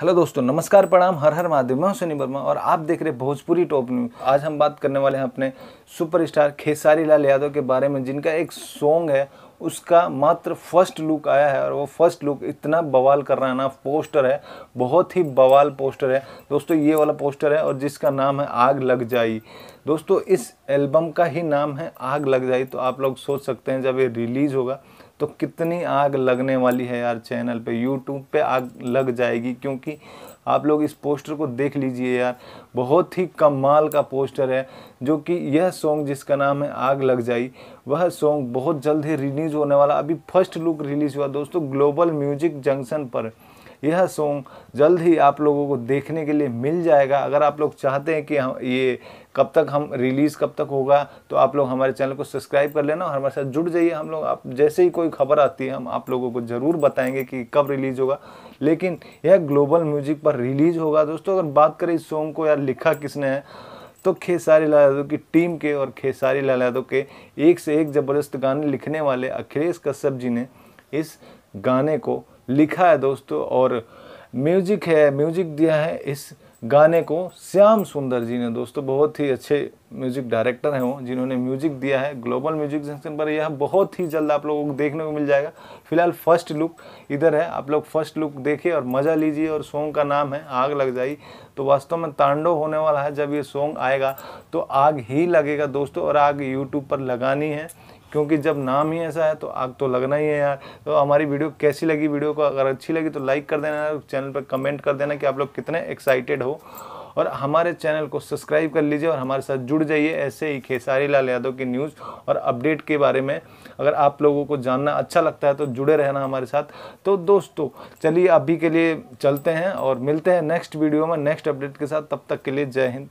Hello दोस्तों, नमस्कार, प्रणाम, हर हर महादेव। मैं हूं सनी वर्मा और आप देख रहे भोजपुरी टॉप न्यूज। आज हम बात करने वाले हैं अपने सुपरस्टार खेसारी लाल यादव के बारे में, जिनका एक सॉन्ग है, उसका मात्र फर्स्ट लुक आया है और वो फर्स्ट लुक इतना बवाल कर रहा है ना। पोस्टर है, बहुत ही बवाल पोस्टर है दोस्तों, ये वाला पोस्टर है और जिसका नाम है आग लग जाई। दोस्तों इस एल्बम का ही नाम है आग लग जाई, तो आप लोग सोच सकते हैं जब ये रिलीज़ होगा तो कितनी आग लगने वाली है यार। चैनल पे यूट्यूब पे आग लग जाएगी, क्योंकि आप लोग इस पोस्टर को देख लीजिए यार, बहुत ही कमाल का पोस्टर है। जो कि यह सॉन्ग जिसका नाम है आग लग जाई, वह सॉन्ग बहुत जल्द ही रिलीज़ होने वाला। अभी फर्स्ट लुक रिलीज़ हुआ दोस्तों ग्लोबल म्यूजिक जंक्शन पर। यह सॉन्ग जल्द ही आप लोगों को देखने के लिए मिल जाएगा। अगर आप लोग चाहते हैं कि ये कब तक हम रिलीज़ कब तक होगा, तो आप लोग हमारे चैनल को सब्सक्राइब कर लेना और हमारे साथ जुड़ जाइए। हम लोग आप जैसे ही कोई खबर आती है हम आप लोगों को ज़रूर बताएंगे कि कब रिलीज़ होगा, लेकिन यह ग्लोबल म्यूजिक पर रिलीज़ होगा। दोस्तों अगर बात करें इस सॉन्ग को यार लिखा किसने है, तो खेसारी लाल यादव की टीम के और खेसारी लाल यादव के एक से एक ज़बरदस्त गाने लिखने वाले अखिलेश कश्यप जी ने इस गाने को लिखा है दोस्तों। और म्यूजिक दिया है इस गाने को श्याम सुंदर जी ने। दोस्तों बहुत ही अच्छे म्यूजिक डायरेक्टर हैं वो, जिन्होंने म्यूजिक दिया है ग्लोबल म्यूजिक जंक्शन पर। यह बहुत ही जल्द आप लोगों को देखने को मिल जाएगा। फिलहाल फर्स्ट लुक इधर है, आप लोग फर्स्ट लुक देखिए और मज़ा लीजिए। और सॉन्ग का नाम है आग लग जाई, तो वास्तव में तांडव होने वाला है। जब ये सॉन्ग आएगा तो आग ही लगेगा दोस्तों, और आग यूट्यूब पर लगानी है, क्योंकि जब नाम ही ऐसा है तो आग तो लगना ही है यार। तो हमारी वीडियो कैसी लगी, वीडियो को अगर अच्छी लगी तो लाइक कर देना, चैनल पर कमेंट कर देना कि आप लोग कितने एक्साइटेड हो, और हमारे चैनल को सब्सक्राइब कर लीजिए और हमारे साथ जुड़ जाइए ऐसे ही खेसारी लाल यादव की न्यूज़ और अपडेट के बारे में। अगर आप लोगों को जानना अच्छा लगता है तो जुड़े रहना हमारे साथ। तो दोस्तों चलिए अभी के लिए चलते हैं और मिलते हैं नेक्स्ट वीडियो में नेक्स्ट अपडेट के साथ। तब तक के लिए जय हिंद।